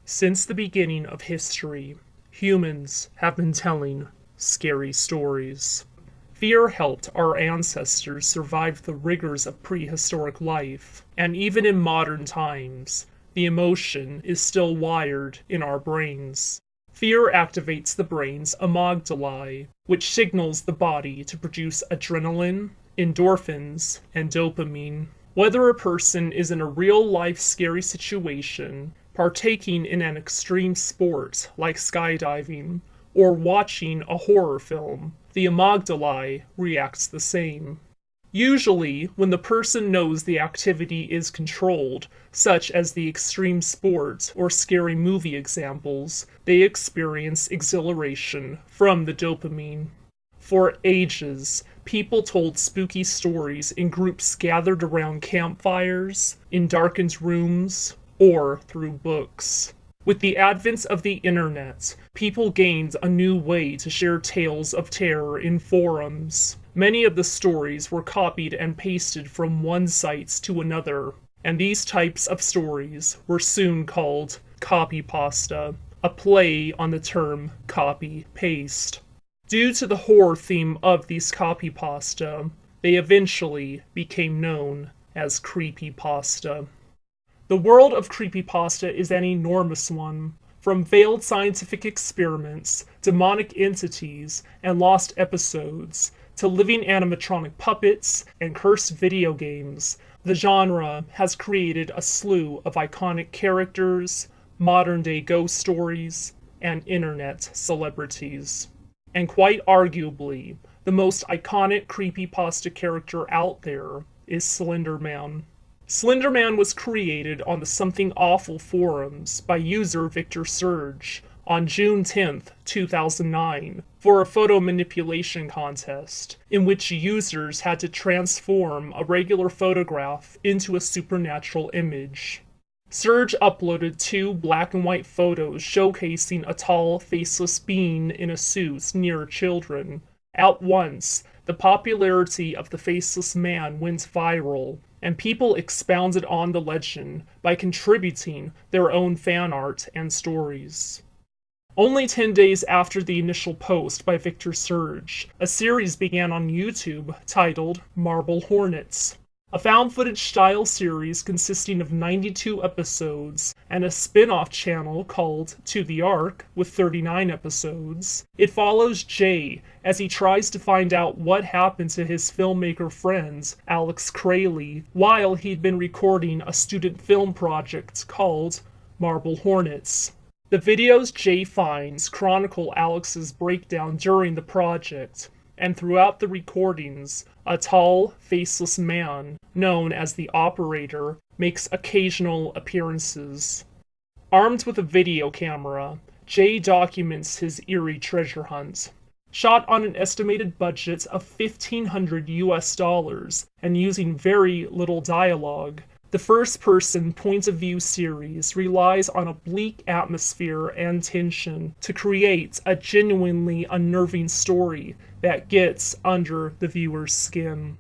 Since the beginning of history, humans have been telling scary stories. Fear helped our ancestors survive the rigors of prehistoric life, and even in modern times, the emotion is still wired in our brains. Fear activates the brain's amygdala, which signals the body to produce adrenaline, endorphins, and dopamine. Whether a person is in a real-life scary situation, partaking in an extreme sport like skydiving, or watching a horror film, the amygdala reacts the same. Usually, when the person knows the activity is controlled, such as the extreme sport or scary movie examples, they experience exhilaration from the dopamine. For ages, people told spooky stories in groups gathered around campfires, in darkened rooms, or through books. With the advent of the internet, people gained a new way to share tales of terror in forums. Many of the stories were copied and pasted from one site to another, and these types of stories were soon called copypasta, a play on the term copy-paste. Due to the horror theme of these copypasta, they eventually became known as creepypasta. The world of creepypasta is an enormous one, from veiled scientific experiments, demonic entities, and lost episodes, to living animatronic puppets and cursed video games. The genre has created a slew of iconic characters, modern-day ghost stories, and internet celebrities. And quite arguably, the most iconic creepypasta character out there is Slenderman. Slenderman was created on the Something Awful forums by user Victor Surge on June 10th, 2009, for a photo manipulation contest, in which users had to transform a regular photograph into a supernatural image. Surge uploaded 2 black and white photos showcasing a tall, faceless being in a suit near children. At once, the popularity of the faceless man went viral, and people expounded on the legend by contributing their own fan art and stories. Only 10 days after the initial post by Victor Surge, a series began on YouTube titled Marble Hornets, a found-footage-style series consisting of 92 episodes and a spin-off channel called To the Ark with 39 episodes. It follows Jay as he tries to find out what happened to his filmmaker friend, Alex Crayley, while he'd been recording a student film project called Marble Hornets. The videos Jay finds chronicle Alex's breakdown during the project, and throughout the recordings, a tall, faceless man, known as the Operator, makes occasional appearances. Armed with a video camera, Jay documents his eerie treasure hunt. Shot on an estimated budget of $1,500 and using very little dialogue, the first-person point-of-view series relies on a bleak atmosphere and tension to create a genuinely unnerving story that gets under the viewer's skin.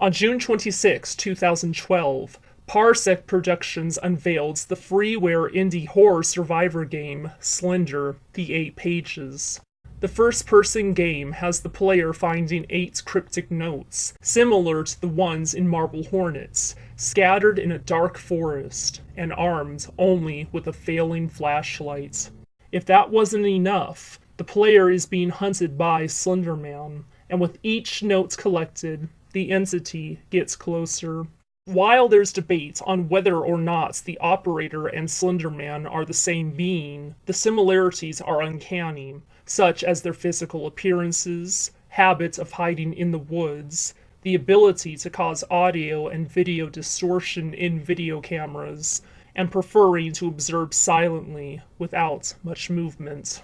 On June 26, 2012, Parsec Productions unveiled the freeware indie horror survivor game Slender, The 8 Pages. The first-person game has the player finding 8 cryptic notes, similar to the ones in Marble Hornets, scattered in a dark forest, and armed only with a failing flashlight. If that wasn't enough, the player is being hunted by Slenderman, and with each note collected, the entity gets closer. While there's debate on whether or not the Operator and Slenderman are the same being, the similarities are uncanny, such as their physical appearances, habits of hiding in the woods, the ability to cause audio and video distortion in video cameras, and preferring to observe silently without much movement.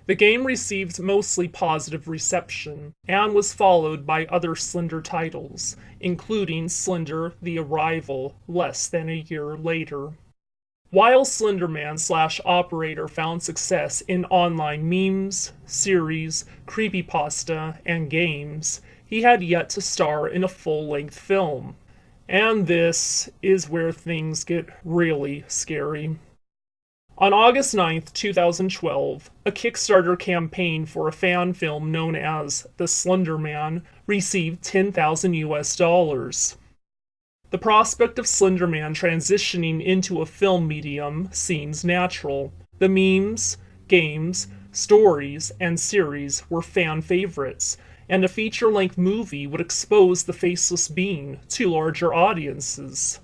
The game received mostly positive reception, and was followed by other Slender titles, including Slender: The Arrival less than a year later. While Slenderman/Operator found success in online memes, series, creepypasta, and games, he had yet to star in a full-length film. And this is where things get really scary. On August 9th, 2012, a Kickstarter campaign for a fan film known as The Slenderman received $10,000 US. The prospect of Slenderman transitioning into a film medium seems natural. The memes, games, stories, and series were fan favorites, and a feature-length movie would expose the faceless being to larger audiences.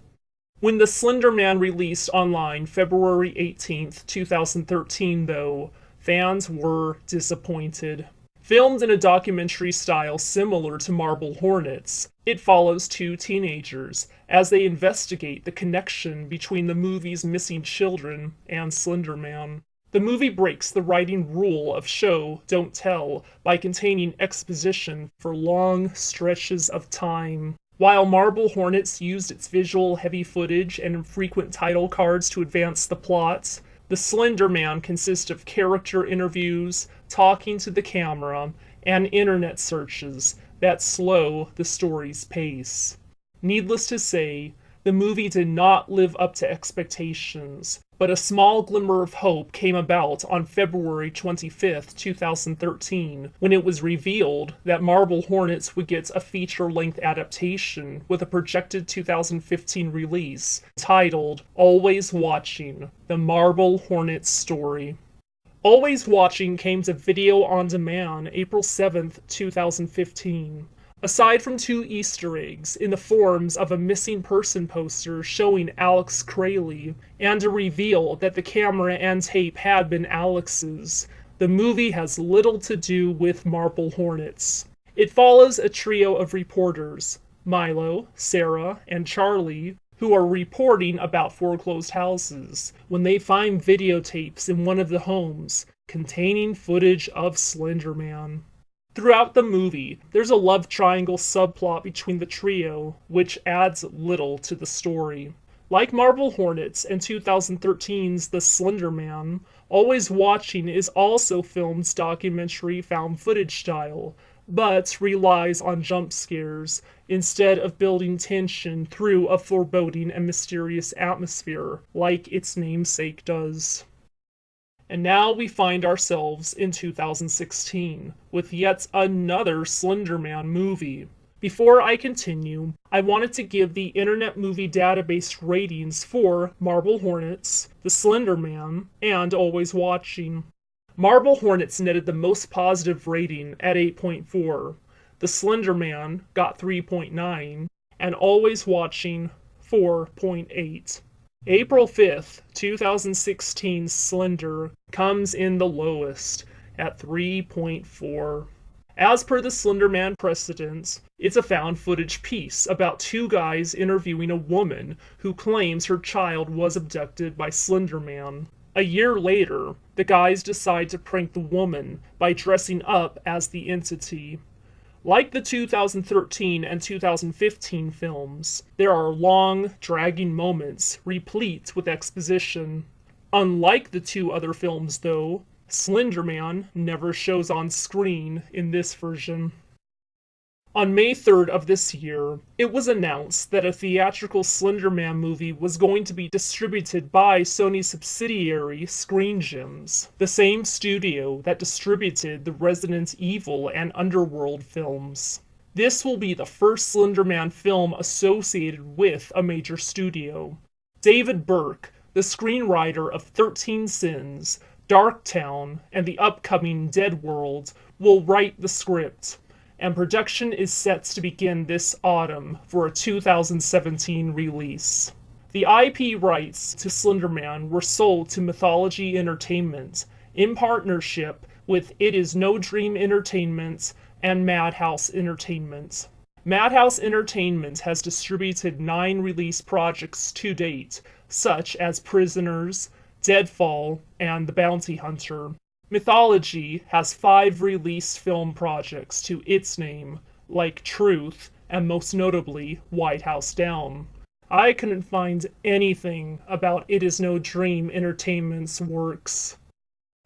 When The Slenderman released online February 18th, 2013, though, fans were disappointed. Filmed in a documentary style similar to Marble Hornets, it follows two teenagers as they investigate the connection between the movie's missing children and Slenderman. The movie breaks the writing rule of show, don't tell by containing exposition for long stretches of time. While Marble Hornets used its visual heavy footage and infrequent title cards to advance the plot, The Slenderman consists of character interviews, talking to the camera, and internet searches that slow the story's pace. Needless to say, the movie did not live up to expectations, but a small glimmer of hope came about on February 25th, 2013, when it was revealed that Marble Hornets would get a feature-length adaptation with a projected 2015 release titled Always Watching: The Marble Hornets Story. Always Watching came to video on demand April 7th, 2015. Aside from two Easter eggs in the forms of a missing person poster showing Alex Crayley and a reveal that the camera and tape had been Alex's, the movie has little to do with Marble Hornets. It follows a trio of reporters, Milo, Sarah, and Charlie, who are reporting about foreclosed houses when they find videotapes in one of the homes containing footage of Slenderman. Throughout the movie, there's a love triangle subplot between the trio, which adds little to the story. Like Marble Hornets and 2013's The Slenderman, Always Watching is also filmed documentary found footage style, but relies on jump scares instead of building tension through a foreboding and mysterious atmosphere, like its namesake does. And now we find ourselves in 2016, with yet another Slenderman movie. Before I continue, I wanted to give the Internet Movie Database ratings for Marble Hornets, The Slenderman, and Always Watching. Marble Hornets netted the most positive rating at 8.4, The Slenderman got 3.9, and Always Watching 4.8. April 5th, 2016 Slender comes in the lowest at 3.4. As per the Slenderman precedent, it's a found footage piece about two guys interviewing a woman who claims her child was abducted by Slenderman. A year later, the guys decide to prank the woman by dressing up as the entity. Like the 2013 and 2015 films, there are long, dragging moments replete with exposition. Unlike the two other films, though, Slenderman never shows on screen in this version. On May 3rd of this year, it was announced that a theatrical Slenderman movie was going to be distributed by Sony subsidiary Screen Gems, the same studio that distributed the Resident Evil and Underworld films. This will be the first Slenderman film associated with a major studio. David Burke, the screenwriter of 13 Sins, Darktown, and the upcoming Dead World, will write the script, and production is set to begin this autumn for a 2017 release. The IP rights to Slenderman were sold to Mythology Entertainment in partnership with It Is No Dream Entertainment and Madhouse Entertainment. Madhouse Entertainment has distributed 9 release projects to date, such as Prisoners, Deadfall, and The Bounty Hunter. Mythology has 5 released film projects to its name, like Truth, and most notably, White House Down. I couldn't find anything about It Is No Dream Entertainment's works.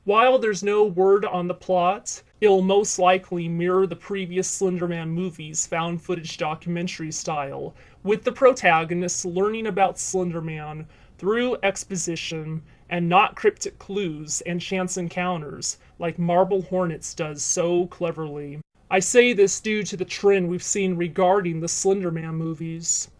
While there's no word on the plot, it'll most likely mirror the previous Slenderman movies' found footage documentary style, with the protagonist learning about Slenderman through exposition and not cryptic clues and chance encounters like Marble Hornets does so cleverly. I say this due to the trend we've seen regarding the Slenderman movies.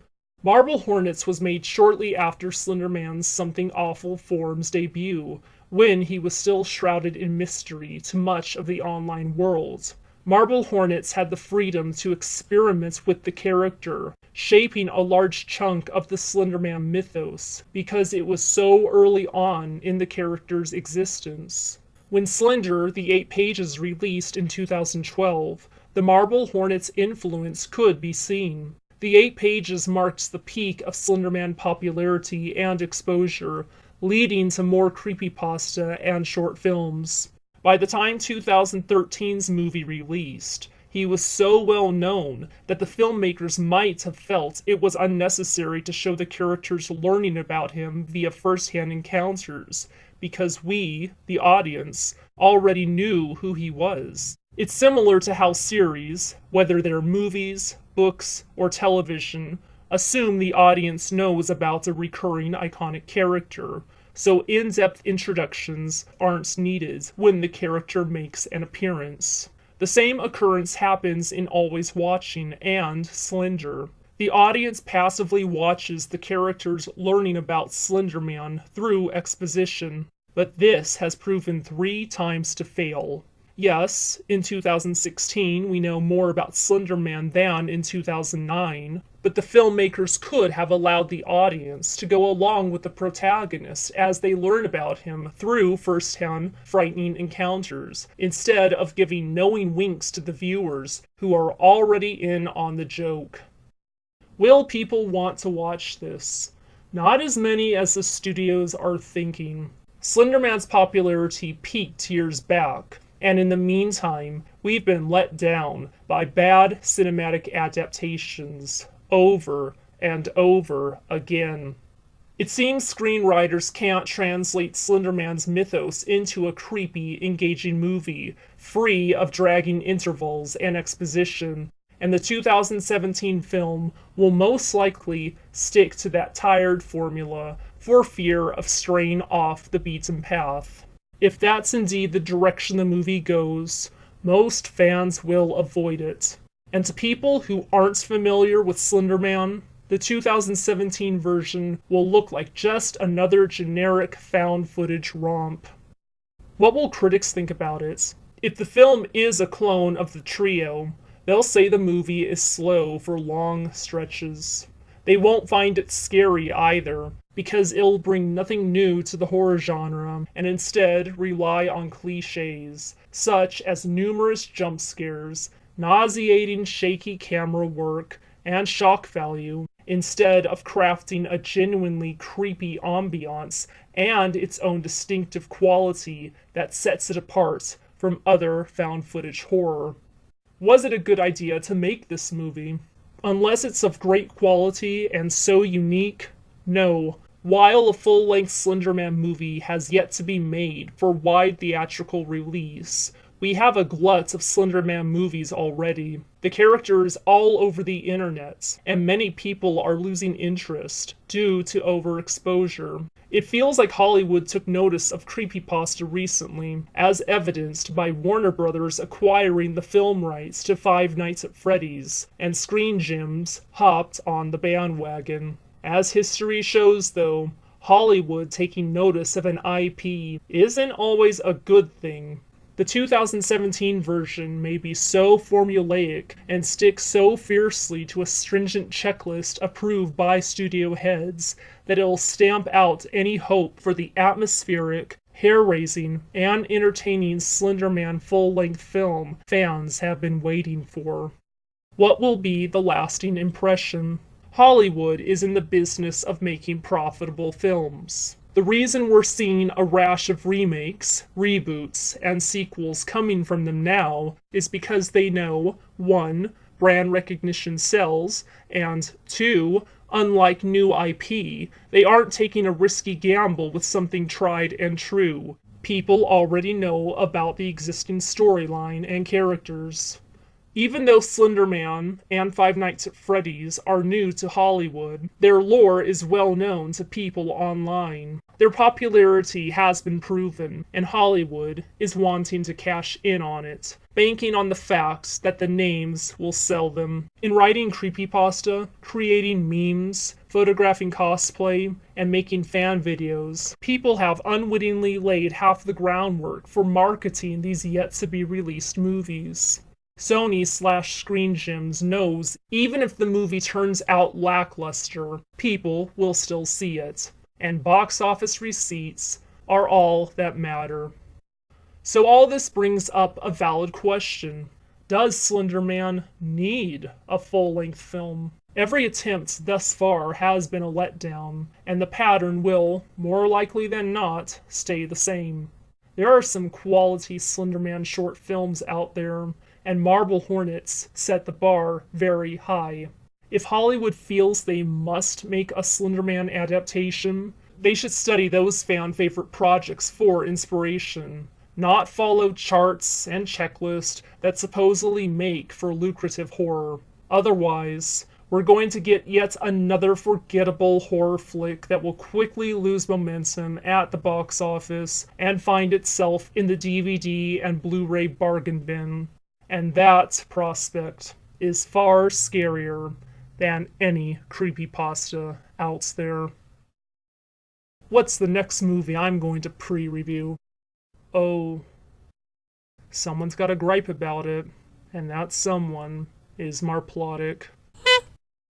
Marble Hornets was made shortly after Slenderman's Something Awful Form's debut, when he was still shrouded in mystery to much of the online world. Marble Hornets had the freedom to experiment with the character, shaping a large chunk of the Slenderman mythos, because it was so early on in the character's existence. When Slender, the 8 pages released in 2012, the Marble Hornets' influence could be seen. The 8 pages marked the peak of Slenderman popularity and exposure, leading to more creepypasta and short films. By the time 2013's movie released, he was so well known that the filmmakers might have felt it was unnecessary to show the characters learning about him via first-hand encounters, because we, the audience, already knew who he was. It's similar to how series, whether they're movies, books, or television, assume the audience knows about a recurring iconic character, so in-depth introductions aren't needed when the character makes an appearance. The same occurrence happens in Always Watching and Slender. The audience passively watches the characters learning about Slenderman through exposition, but this has proven 3 times to fail. Yes, in 2016 we know more about Slenderman than in 2009, but the filmmakers could have allowed the audience to go along with the protagonist as they learn about him through first-hand frightening encounters, instead of giving knowing winks to the viewers who are already in on the joke. Will people want to watch this? Not as many as the studios are thinking. Slenderman's popularity peaked years back, and in the meantime, we've been let down by bad cinematic adaptations over and over again. It seems screenwriters can't translate Slenderman's mythos into a creepy, engaging movie, free of dragging intervals and exposition, and the 2017 film will most likely stick to that tired formula for fear of straying off the beaten path. If that's indeed the direction the movie goes, most fans will avoid it. And to people who aren't familiar with Slenderman, the 2017 version will look like just another generic found footage romp. What will critics think about it? If the film is a clone of the trio, they'll say the movie is slow for long stretches. They won't find it scary either, because it'll bring nothing new to the horror genre and instead rely on cliches, such as numerous jump scares, nauseating shaky camera work, and shock value, instead of crafting a genuinely creepy ambiance and its own distinctive quality that sets it apart from other found-footage horror. Was it a good idea to make this movie? Unless it's of great quality and so unique, no. While a full-length Slenderman movie has yet to be made for wide theatrical release, we have a glut of Slenderman movies already. The character is all over the internet, and many people are losing interest due to overexposure. It feels like Hollywood took notice of creepypasta recently, as evidenced by Warner Brothers acquiring the film rights to Five Nights at Freddy's, and Screen Gems hopped on the bandwagon. As history shows, though, Hollywood taking notice of an IP isn't always a good thing. The 2017 version may be so formulaic and stick so fiercely to a stringent checklist approved by studio heads that it'll stamp out any hope for the atmospheric, hair-raising, and entertaining Slenderman full-length film fans have been waiting for. What will be the lasting impression? Hollywood is in the business of making profitable films. The reason we're seeing a rash of remakes, reboots, and sequels coming from them now is because they know, 1, brand recognition sells, and 2, unlike new IP, they aren't taking a risky gamble with something tried and true. People already know about the existing storyline and characters. Even though Slenderman and Five Nights at Freddy's are new to Hollywood, their lore is well known to people online. Their popularity has been proven, and Hollywood is wanting to cash in on it, banking on the fact that the names will sell them. In writing creepypasta, creating memes, photographing cosplay, and making fan videos, people have unwittingly laid half the groundwork for marketing these yet-to-be-released movies. Sony/Screen Gems knows even if the movie turns out lackluster, people will still see it, and box office receipts are all that matter. So all this brings up a valid question. Does Slenderman need a full-length film? Every attempt thus far has been a letdown, and the pattern will, more likely than not, stay the same. There are some quality Slenderman short films out there, and Marble Hornets set the bar very high. If Hollywood feels they must make a Slenderman adaptation, they should study those fan-favorite projects for inspiration, not follow charts and checklists that supposedly make for lucrative horror. Otherwise, we're going to get yet another forgettable horror flick that will quickly lose momentum at the box office and find itself in the DVD and Blu-ray bargain bin. And that prospect is far scarier than any creepypasta out there. What's the next movie I'm going to pre-review? Oh, someone's got a gripe about it, and that someone is Marplotic.